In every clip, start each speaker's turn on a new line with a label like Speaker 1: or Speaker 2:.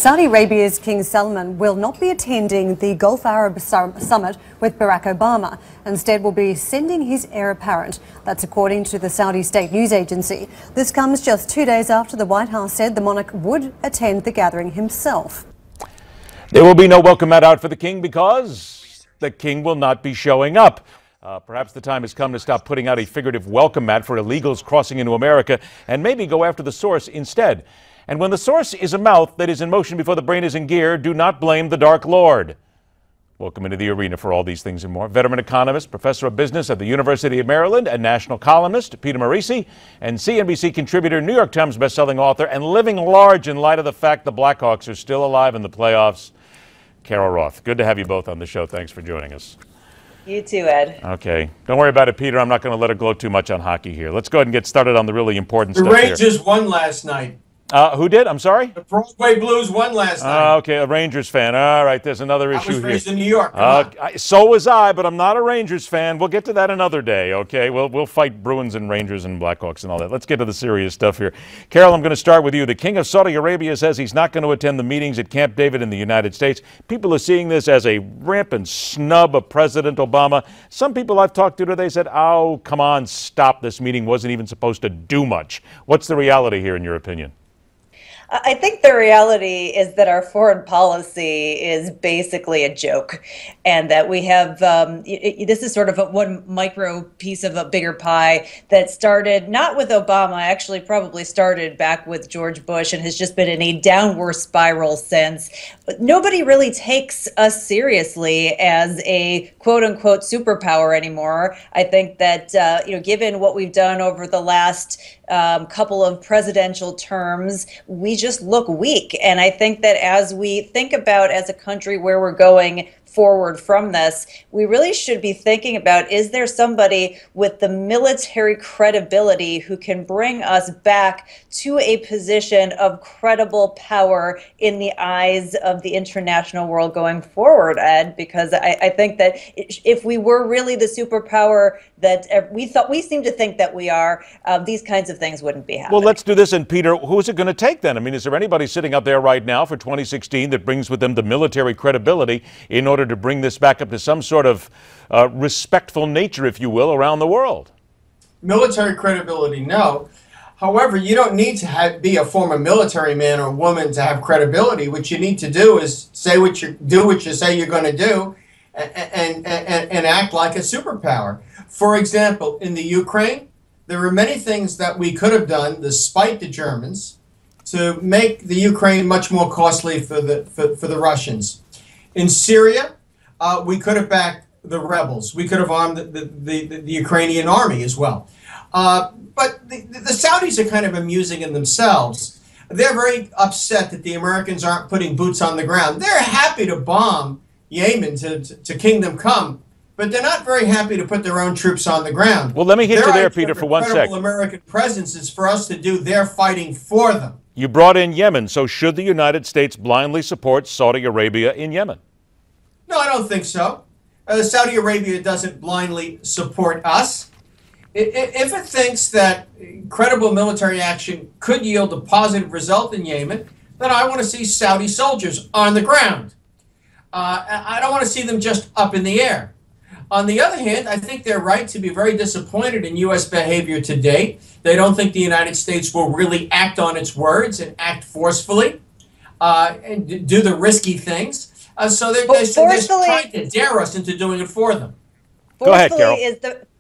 Speaker 1: Saudi Arabia's King Salman will not be attending the Gulf Arab Summit with Barack Obama. Instead, will be sending his heir apparent. That's according to the Saudi state news agency. This comes just 2 days after the White House said the monarch would attend the gathering himself.
Speaker 2: There will be no welcome mat out for the king because the king will not be showing up. Perhaps the time has come to stop putting out a figurative welcome mat for illegals crossing into America and maybe go after the source instead. And when the source is a mouth that is in motion before the brain is in gear, do not blame the Dark Lord. Welcome into the arena for all these things and more. Veteran economist, professor of business at the University of Maryland, and national columnist Peter Morici, and CNBC contributor, New York Times bestselling author, and living large in light of the fact the Blackhawks are still alive in the playoffs, Carol Roth. Good to have you both on the show. Thanks for joining us.
Speaker 3: You too, Ed.
Speaker 2: Okay. Don't worry about it, Peter. I'm not going to let it glow too much on hockey here. Let's go ahead and get started on the really important stuff here.
Speaker 4: The Rangers won last night.
Speaker 2: Who did? I'm sorry?
Speaker 4: The Broadway Blues won last night.
Speaker 2: Okay, a Rangers fan. All right, there's another issue here.
Speaker 4: I was raised in New York.
Speaker 2: So was I, but I'm not a Rangers fan. We'll get to that another day, okay? We'll fight Bruins and Rangers and Blackhawks and all that. Let's get to the serious stuff here. Carol, I'm going to start with you. The King of Saudi Arabia says he's not going to attend the meetings at Camp David in the United States. People are seeing this as a rampant snub of President Obama. Some people I've talked to today said, oh, come on, stop. This meeting wasn't even supposed to do much. What's the reality here, in your opinion?
Speaker 3: I think the reality is that our foreign policy is basically a joke, and that we have this is sort of one micro piece of a bigger pie that started not with Obama, actually probably started back with George Bush and has just been in a downward spiral since. But nobody really takes us seriously as a quote-unquote superpower anymore. I think that given what we've done over the last couple of presidential terms, we just look weak. And I think that as we think about as a country where we're going forward from this, we really should be thinking about, is there somebody with the military credibility who can bring us back to a position of credible power in the eyes of the international world going forward, Ed? Because I think that if we were really the superpower that we seem to think that we are, these kinds of things wouldn't be happening.
Speaker 2: Well, let's do this. And Peter, who is it going to take then? I mean, is there anybody sitting up there right now for 2016 that brings with them the military credibility in order to bring this back up to some sort of respectful nature, if you will, around the world?
Speaker 4: Military credibility, no. However, you don't need to be a former military man or woman to have credibility. What you need to do is do what you say you're going to do, and act like a superpower. For example, in the Ukraine, there were many things that we could have done, despite the Germans, to make the Ukraine much more costly for the Russians. In Syria, we could have backed the rebels. We could have armed the Ukrainian army as well. But the Saudis are kind of amusing in themselves. They're very upset that the Americans aren't putting boots on the ground. They're happy to bomb Yemen to kingdom come, but they're not very happy to put their own troops on the ground.
Speaker 2: Well, let me hit you there, Peter, for 1 sec.
Speaker 4: Credible American presence is for us to do their fighting for them.
Speaker 2: You brought in Yemen, so should the United States blindly support Saudi Arabia in Yemen?
Speaker 4: No, I don't think so. Saudi Arabia doesn't blindly support us. If it thinks that credible military action could yield a positive result in Yemen, then I want to see Saudi soldiers on the ground. I don't want to see them just up in the air. On the other hand, I think they're right to be very disappointed in U.S. behavior to date. They don't think the United States will really act on its words and act forcefully and do the risky things. So they're trying to dare us into doing it for them.
Speaker 2: Go ahead, Carol.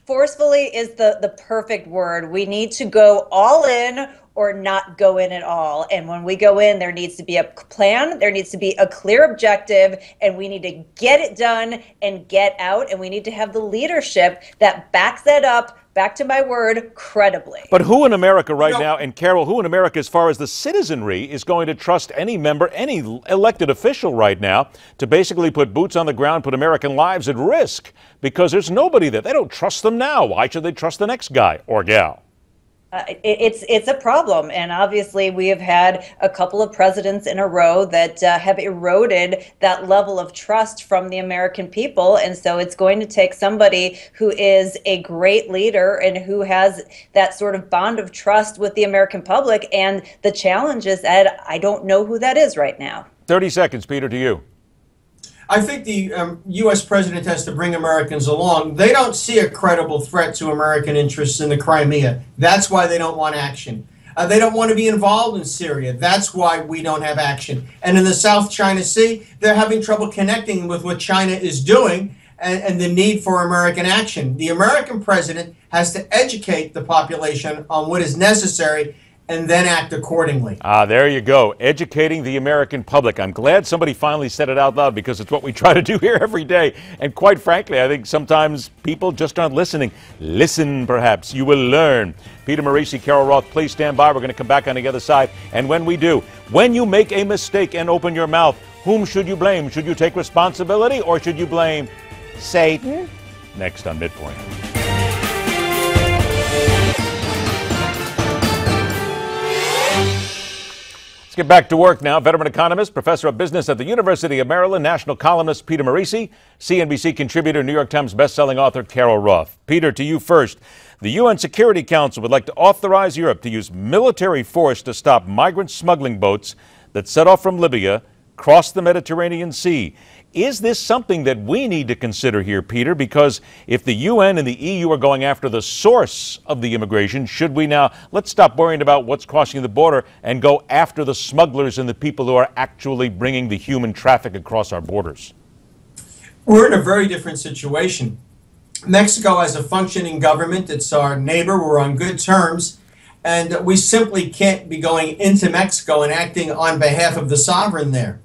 Speaker 3: Forcefully is the perfect word. We need to go all in or not go in at all. And when we go in, there needs to be a plan, there needs to be a clear objective, and we need to get it done and get out, and we need to have the leadership that backs that up, back to my word, credibly.
Speaker 2: But who in America right now, and Carol, who in America as far as the citizenry is going to trust any member, any elected official right now to basically put boots on the ground, put American lives at risk? Because there's nobody there. They don't trust them now. Why should they trust the next guy or gal?
Speaker 3: It's a problem, and obviously we have had a couple of presidents in a row that have eroded that level of trust from the American people, and so it's going to take somebody who is a great leader and who has that sort of bond of trust with the American public, and the challenge is that I don't know who that is right now.
Speaker 2: 30 seconds, Peter, to you.
Speaker 4: I think the U.S. president has to bring Americans along. They don't see a credible threat to American interests in the Crimea. That's why they don't want action. They don't want to be involved in Syria. That's why we don't have action. And in the South China Sea, they're having trouble connecting with what China is doing and the need for American action. The American president has to educate the population on what is necessary and then act accordingly.
Speaker 2: There you go. Educating the American public. I'm glad somebody finally said it out loud because it's what we try to do here every day. And quite frankly, I think sometimes people just aren't listening. Listen, perhaps. You will learn. Peter Morici, Carol Roth, please stand by. We're going to come back on the other side. And when we do, when you make a mistake and open your mouth, whom should you blame? Should you take responsibility or should you blame Satan? Next on MidPoint. Let's get back to work now. Veteran economist, professor of business at the University of Maryland, national columnist Peter Morici, CNBC contributor, New York Times bestselling author Carol Roth. Peter, to you first. The UN Security Council would like to authorize Europe to use military force to stop migrant smuggling boats that set off from Libya, cross the Mediterranean Sea. Is this something that we need to consider here, Peter? Because if the UN and the EU are going after the source of the immigration, should we now, let's stop worrying about what's crossing the border and go after the smugglers and the people who are actually bringing the human traffic across our borders?
Speaker 4: We're in a very different situation. Mexico has a functioning government. It's our neighbor. We're on good terms. And we simply can't be going into Mexico and acting on behalf of the sovereign there.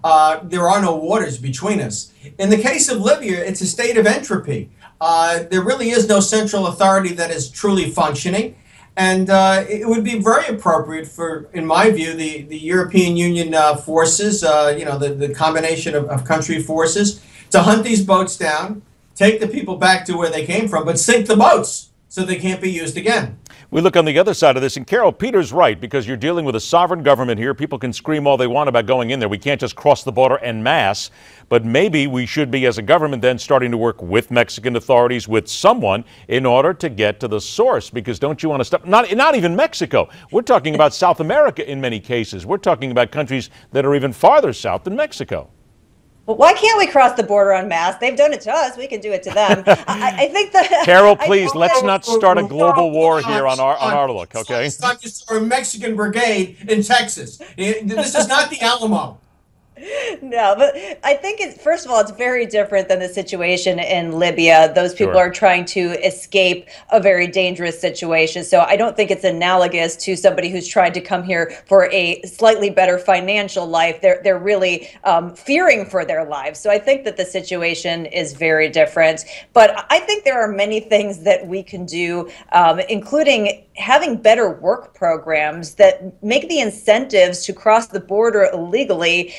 Speaker 4: There are no waters between us. In the case of Libya, it's a state of entropy. There really is no central authority that is truly functioning. And it would be very appropriate for, in my view, the European Union forces, the combination of country forces, to hunt these boats down, take the people back to where they came from, but sink the boats so they can't be used again.
Speaker 2: We look on the other side of this, and Carol, Peter's right, because you're dealing with a sovereign government here. People can scream all they want about going in there. We can't just cross the border en masse. But maybe we should be, as a government, then starting to work with Mexican authorities, with someone, in order to get to the source. Because don't you want to stop? Not even Mexico. We're talking about South America in many cases. We're talking about countries that are even farther south than Mexico.
Speaker 3: Well, why can't we cross the border en masse? They've done it to us. We can do it to them. I think that
Speaker 2: Carol, please, let's not start a global war here on our look, okay?
Speaker 4: It's not just a Mexican brigade in Texas. This is not the Alamo.
Speaker 3: No, but I think first of all, it's very different than the situation in Libya. Those people are trying to escape a very dangerous situation. So I don't think it's analogous to somebody who's tried to come here for a slightly better financial life. They're really fearing for their lives. So I think that the situation is very different. But I think there are many things that we can do, including having better work programs that make the incentives to cross the border illegally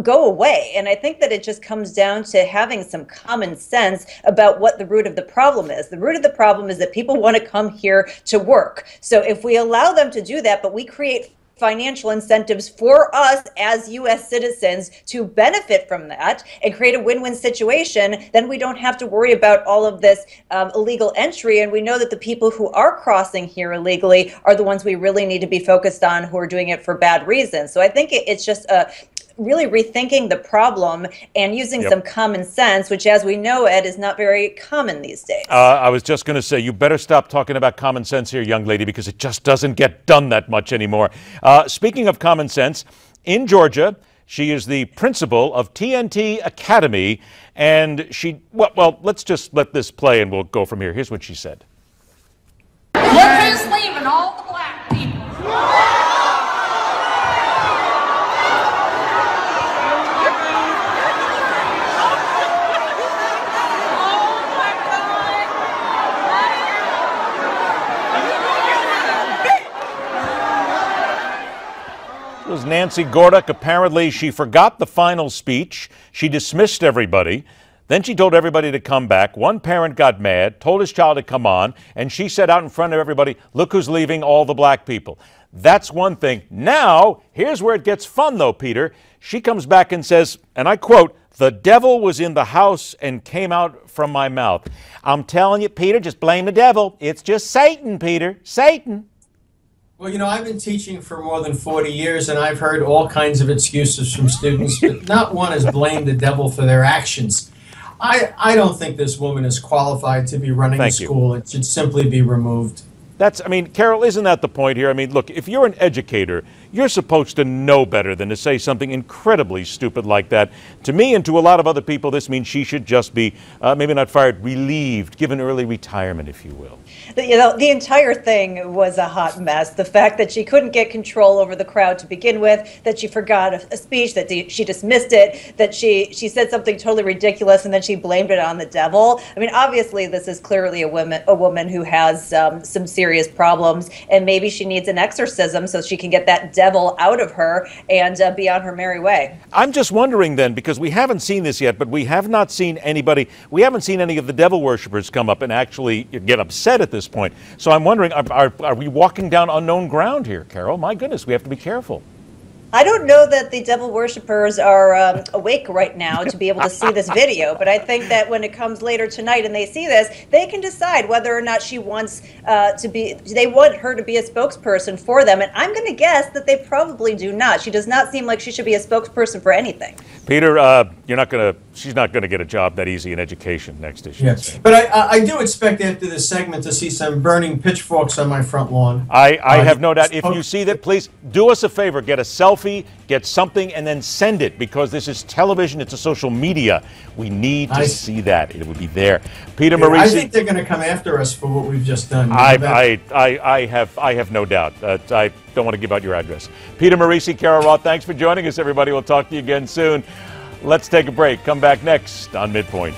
Speaker 3: go away. And I think that it just comes down to having some common sense about what the root of the problem is. The root of the problem is that people want to come here to work. So if we allow them to do that, but we create financial incentives for us as U.S. citizens to benefit from that and create a win-win situation, then we don't have to worry about all of this illegal entry. And we know that the people who are crossing here illegally are the ones we really need to be focused on, who are doing it for bad reasons. So I think it's just really rethinking the problem and using some common sense, which, as we know, Ed, is not very common these days.
Speaker 2: I was just going to say, you better stop talking about common sense here, young lady, because it just doesn't get done that much anymore. Speaking of common sense, in Georgia, she is the principal of TNT Academy, and she, well, let's just let this play and we'll go from here. Here's what she said.
Speaker 5: Look who's leaving, all the black people.
Speaker 2: It was Nancy Gorduck. Apparently, she forgot the final speech. She dismissed everybody. Then she told everybody to come back. One parent got mad, told his child to come on, and she said out in front of everybody, look who's leaving, all the black people. That's one thing. Now, here's where it gets fun, though, Peter. She comes back and says, and I quote, the devil was in the house and came out from my mouth. I'm telling you, Peter, just blame the devil. It's just Satan, Peter. Satan.
Speaker 4: Well, I've been teaching for more than 40 years, and I've heard all kinds of excuses from students, but not one has blamed the devil for their actions. I don't think this woman is qualified to be running a school. It should simply be removed.
Speaker 2: Carol, isn't that the point here? Look, if you're an educator, you're supposed to know better than to say something incredibly stupid like that. To me and to a lot of other people, this means she should just be, maybe not fired, relieved, given early retirement, if you will.
Speaker 3: The entire thing was a hot mess. The fact that she couldn't get control over the crowd to begin with, that she forgot a speech, that she dismissed it, that she said something totally ridiculous, and then she blamed it on the devil. Obviously, this is clearly a woman who has some serious problems, and maybe she needs an exorcism so she can get that devil out of her and be on her merry way.
Speaker 2: I'm just wondering then, because we haven't seen this yet, but we have not seen we haven't seen any of the devil worshippers come up and actually get upset at this point. So I'm wondering, are we walking down unknown ground here, Carol? My goodness, we have to be careful.
Speaker 3: I don't know that the devil worshippers are awake right now to be able to see this video, but I think that when it comes later tonight and they see this, they can decide whether or not they want her to be a spokesperson for them. And I'm going to guess that they probably do not. She does not seem like she should be a spokesperson for anything.
Speaker 2: Peter, she's not going to get a job that easy in education next issue.
Speaker 4: Yes, but I do expect after this segment to see some burning pitchforks on my front lawn.
Speaker 2: I have no doubt. If you see that, please do us a favor, get a selfie, get something, and then send it, because this is television, it's a social media. We need to see that. It would be there. Peter Morici.
Speaker 4: I think they're going to come after us for what we've just done.
Speaker 2: I have no doubt. I don't want to give out your address. Peter Morici, Carol Roth, thanks for joining us, everybody. We'll talk to you again soon. Let's take a break. Come back next on MidPoint.